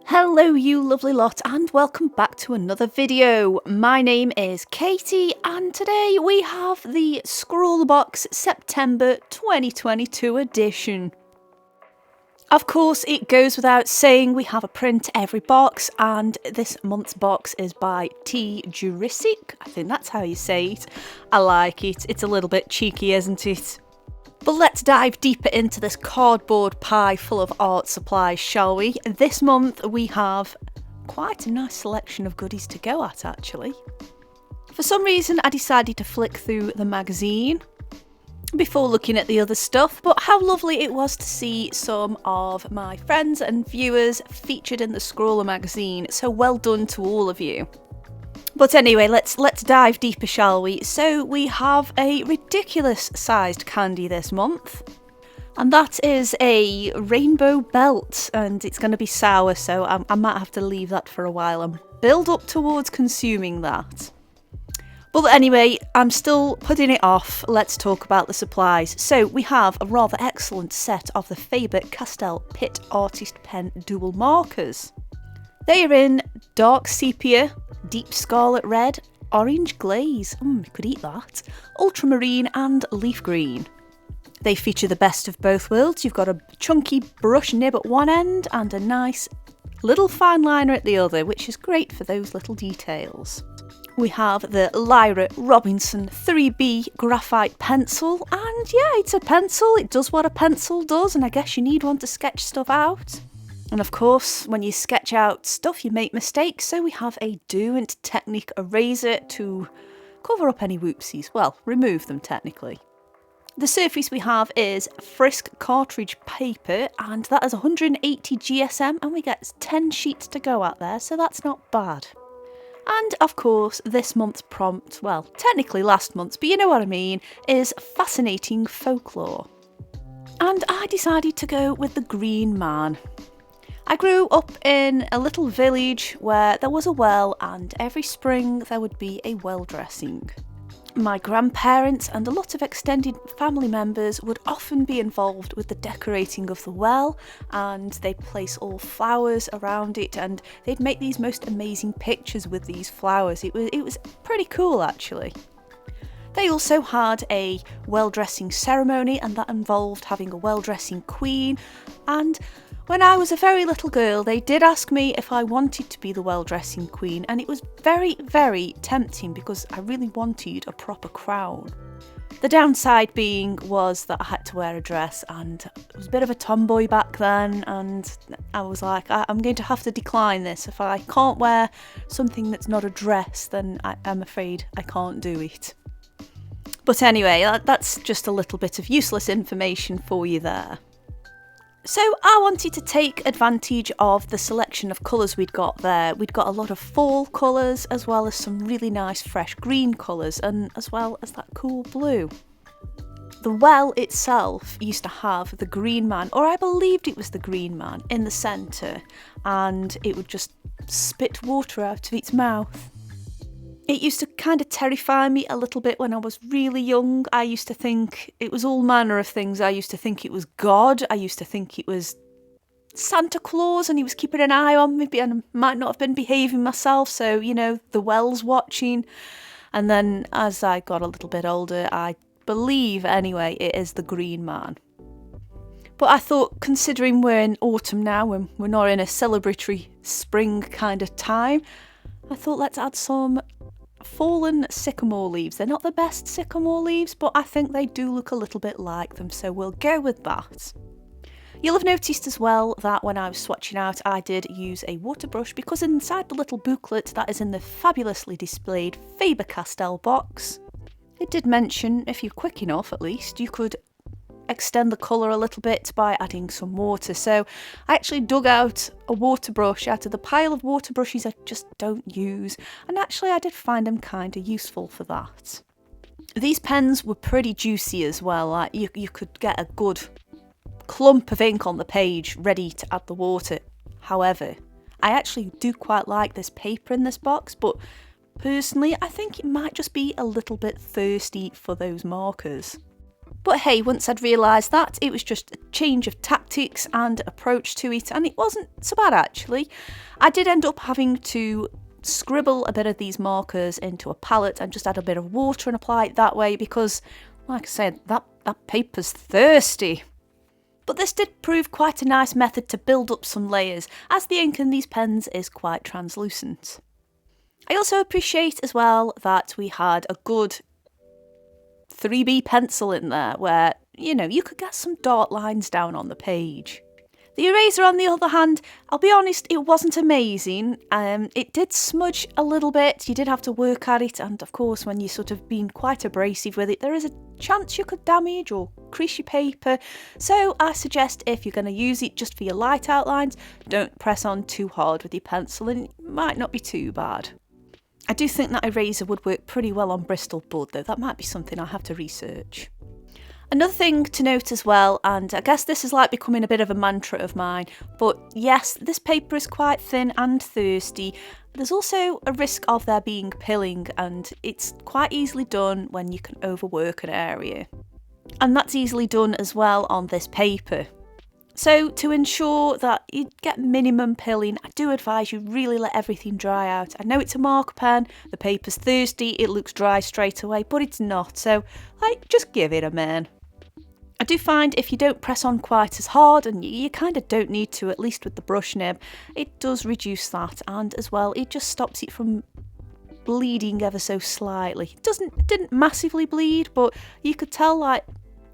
Hello you lovely lot and welcome back to another video. My name is Katie and today we have the scrawlrbox September 2022 edition. Of course, it goes without saying we have a print every box, and this month's box is by T. Jurassic. I think that's how you say it. I like it. It's a little bit cheeky, isn't it? But let's dive deeper into this cardboard pie full of art supplies, shall we? This month we have quite a nice selection of goodies to go at, actually. For some reason I decided to flick through the magazine before looking at the other stuff, but how lovely it was to see some of my friends and viewers featured in the Scrawler magazine, so well done to all of you. But anyway, let's dive deeper, shall we? So we have a ridiculous sized candy this month, and that is a rainbow belt, and it's going to be sour, so I might have to leave that for a while and build up towards consuming that. But anyway, I'm still putting it off. Let's talk about the supplies. So we have a rather excellent set of the Faber-Castell Pitt Artist Pen dual markers. They are in dark sepia, deep scarlet red, orange glaze, you could eat that, ultramarine and leaf green. They feature the best of both worlds. You've got a chunky brush nib at one end and a nice little fine liner at the other, which is great for those little details. We have the Lyra Robinson 3B graphite pencil, and yeah, it's a pencil. It does what a pencil does, and I guess you need one to sketch stuff out. And of course, when you sketch out stuff, you make mistakes, so we have a Derwent Technique eraser to cover up any whoopsies. Well, remove them technically. The surface we have is Frisk cartridge paper, and that is 180 GSM, and we get 10 sheets to go at there, so that's not bad. And of course, this month's prompt, well, technically last month's, but you know what I mean, is fascinating folklore. And I decided to go with the Green Man. I grew up in a little village where there was a well, and every spring there would be a well dressing. My grandparents and a lot of extended family members would often be involved with the decorating of the well, and they'd place all flowers around it, and they'd make these most amazing pictures with these flowers. It was pretty cool, actually. They also had a well dressing ceremony, and that involved having a well dressing queen, and when I was a very little girl, they did ask me if I wanted to be the well-dressing queen, and it was very, very tempting because I really wanted a proper crown. The downside being was that I had to wear a dress, and I was a bit of a tomboy back then, and I was like, I'm going to have to decline this. If I can't wear something that's not a dress, then I'm afraid I can't do it. But anyway, that's just a little bit of useless information for you there. So I wanted to take advantage of the selection of colours we'd got there. We'd got a lot of fall colours, as well as some really nice fresh green colours, and as well as that cool blue. The well itself used to have the Green Man, or I believed it was the Green Man, in the centre, and it would just spit water out of its mouth. It used to kind of terrify me a little bit when I was really young. I used to think it was all manner of things. I used to think it was God. I used to think it was Santa Claus and he was keeping an eye on me, and I might not have been behaving myself, so, you know, the well's watching. And then as I got a little bit older, I believe, anyway, it is the Green Man. But I thought, considering we're in autumn now and we're not in a celebratory spring kind of time, I thought let's add some fallen sycamore leaves. They're not the best sycamore leaves, but I think they do look a little bit like them, so we'll go with that. You'll have noticed as well that when I was swatching out, I did use a water brush, because inside the little booklet that is in the fabulously displayed Faber-Castell box, it did mention, if you're quick enough at least, you could extend the colour a little bit by adding some water. So I actually dug out a water brush out of the pile of water brushes I just don't use, and actually I did find them kind of useful for that. These pens were pretty juicy as well. Like you could get a good clump of ink on the page ready to add the water. However, I actually do quite like this paper in this box, but personally I think it might just be a little bit thirsty for those markers. But hey, once I'd realised that, it was just a change of tactics and approach to it, and it wasn't so bad actually. I did end up having to scribble a bit of these markers into a palette and just add a bit of water and apply it that way because, like I said, that paper's thirsty. But this did prove quite a nice method to build up some layers, as the ink in these pens is quite translucent. I also appreciate as well that we had a good 3B pencil in there where, you could get some dark lines down on the page. The eraser, on the other hand, I'll be honest, it wasn't amazing. It did smudge a little bit, you did have to work at it, and of course when you're sort of being quite abrasive with it, there is a chance you could damage or crease your paper. So I suggest if you're going to use it just for your light outlines, don't press on too hard with your pencil and it might not be too bad. I do think that eraser would work pretty well on Bristol Bud though, that might be something I'll have to research. Another thing to note as well, and I guess this is like becoming a bit of a mantra of mine, but yes, this paper is quite thin and thirsty. There's also a risk of there being pilling, and it's quite easily done when you can overwork an area. And that's easily done as well on this paper. So to ensure that you get minimum pilling, I do advise you really let everything dry out. I know it's a marker pen, the paper's thirsty, it looks dry straight away, but it's not, so just give it a min. I do find if you don't press on quite as hard, and you kind of don't need to, at least with the brush nib, it does reduce that, and as well it just stops it from bleeding ever so slightly. It didn't massively bleed, but you could tell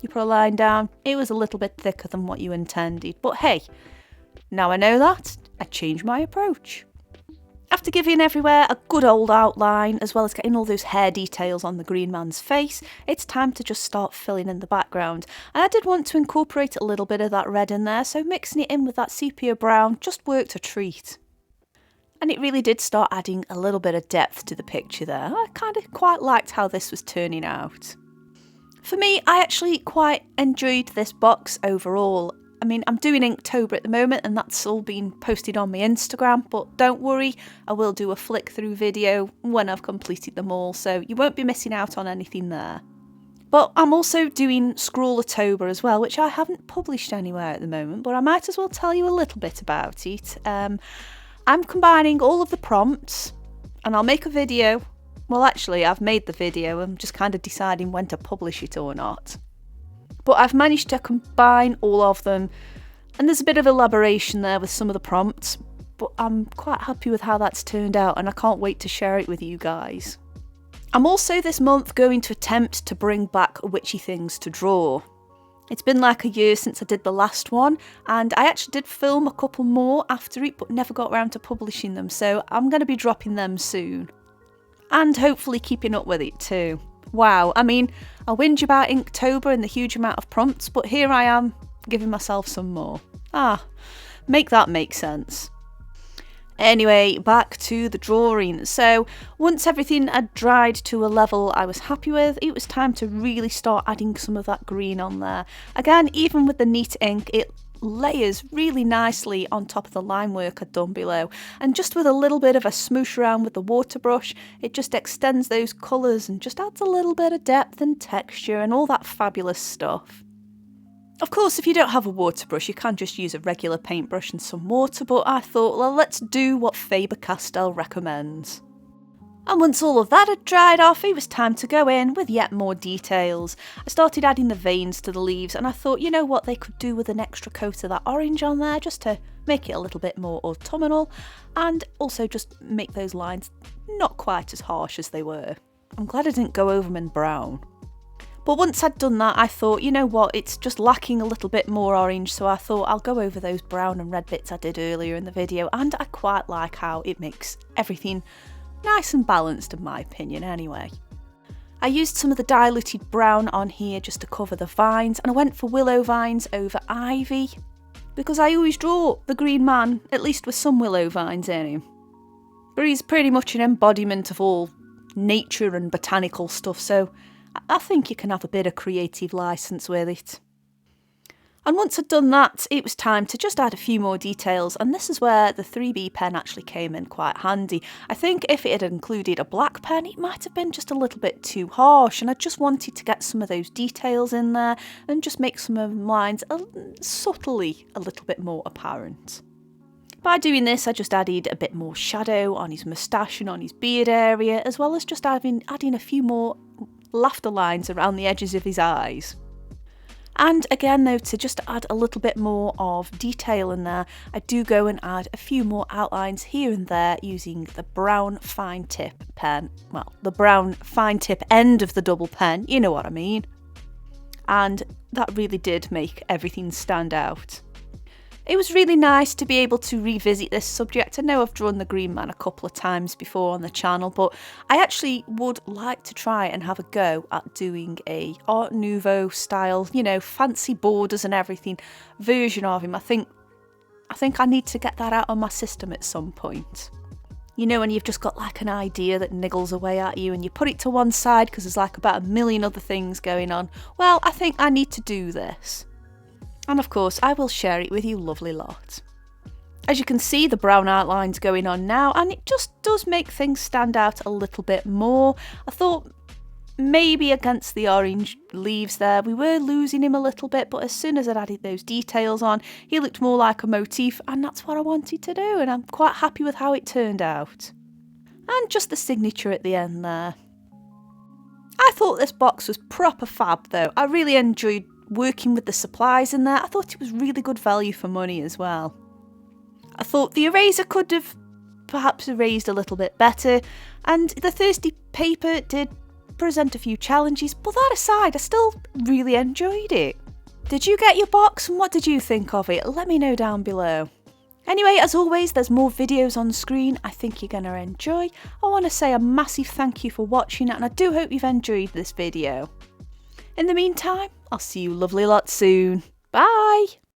you put a line down, it was a little bit thicker than what you intended. But hey, now I know that, I changed my approach. After giving everywhere a good old outline, as well as getting all those hair details on the green man's face, it's time to just start filling in the background. And I did want to incorporate a little bit of that red in there, so mixing it in with that sepia brown just worked a treat. And it really did start adding a little bit of depth to the picture there. I kind of quite liked how this was turning out. For me, I actually quite enjoyed this box overall. I mean, I'm doing Inktober at the moment and that's all been posted on my Instagram, but don't worry, I will do a flick through video when I've completed them all, so you won't be missing out on anything there. But I'm also doing Scrawlrbox as well, which I haven't published anywhere at the moment, but I might as well tell you a little bit about it. I'm combining all of the prompts and I'll make a video. Well, actually, I've made the video, I'm just kind of deciding when to publish it or not. But I've managed to combine all of them, and there's a bit of elaboration there with some of the prompts, but I'm quite happy with how that's turned out and I can't wait to share it with you guys. I'm also this month going to attempt to bring back Witchy Things to Draw. It's been like a year since I did the last one, and I actually did film a couple more after it but never got around to publishing them, so I'm going to be dropping them soon. And hopefully keeping up with it too. Wow, I mean, I whinge about Inktober and the huge amount of prompts, but here I am, giving myself some more. Make that make sense. Anyway, back to the drawing. So, once everything had dried to a level I was happy with, it was time to really start adding some of that green on there. Again, even with the neat ink, it layers really nicely on top of the line work I'd done below, and just with a little bit of a smoosh around with the water brush, it just extends those colours and just adds a little bit of depth and texture and all that fabulous stuff. Of course, if you don't have a water brush, you can just use a regular paintbrush and some water, but I thought, well, let's do what Faber-Castell recommends. And once all of that had dried off, it was time to go in with yet more details. I started adding the veins to the leaves, and I thought, you know what, they could do with an extra coat of that orange on there just to make it a little bit more autumnal, and also just make those lines not quite as harsh as they were. I'm glad I didn't go over them in brown. But once I'd done that, I thought, you know what, it's just lacking a little bit more orange, so I thought I'll go over those brown and red bits I did earlier in the video, and I quite like how it makes everything nice and balanced in my opinion anyway. I used some of the diluted brown on here just to cover the vines, and I went for willow vines over ivy because I always draw the green man at least with some willow vines in him. But he's pretty much an embodiment of all nature and botanical stuff, so I think you can have a bit of creative license with it. And once I'd done that, it was time to just add a few more details, and this is where the 3B pen actually came in quite handy. I think if it had included a black pen, it might have been just a little bit too harsh, and I just wanted to get some of those details in there and just make some of the lines subtly a little bit more apparent. By doing this, I just added a bit more shadow on his moustache and on his beard area, as well as just adding a few more laughter lines around the edges of his eyes. And again though, to just add a little bit more of detail in there, I do go and add a few more outlines here and there using the brown fine tip pen. Well, the brown fine tip end of the double pen, you know what I mean. And that really did make everything stand out. It was really nice to be able to revisit this subject. I know I've drawn the Green Man a couple of times before on the channel, but I actually would like to try and have a go at doing a Art Nouveau style, you know, fancy borders and everything version of him. I think I need to get that out of my system at some point. You know, when you've just got like an idea that niggles away at you and you put it to one side because there's like about a million other things going on. Well, I think I need to do this. And of course, I will share it with you lovely lot. As you can see, the brown outline's going on now, and it just does make things stand out a little bit more. I thought maybe against the orange leaves there, we were losing him a little bit, but as soon as I'd added those details on, he looked more like a motif, and that's what I wanted to do, and I'm quite happy with how it turned out. And just the signature at the end there. I thought this box was proper fab though. I really enjoyed working with the supplies in there. I thought it was really good value for money as well. I thought the eraser could have perhaps erased a little bit better, and the thirsty paper did present a few challenges, but that aside, I still really enjoyed it. Did you get your box, and what did you think of it? Let me know down below. Anyway, as always, there's more videos on screen I think you're going to enjoy. I want to say a massive thank you for watching, and I do hope you've enjoyed this video. In the meantime, I'll see you lovely lot soon. Bye!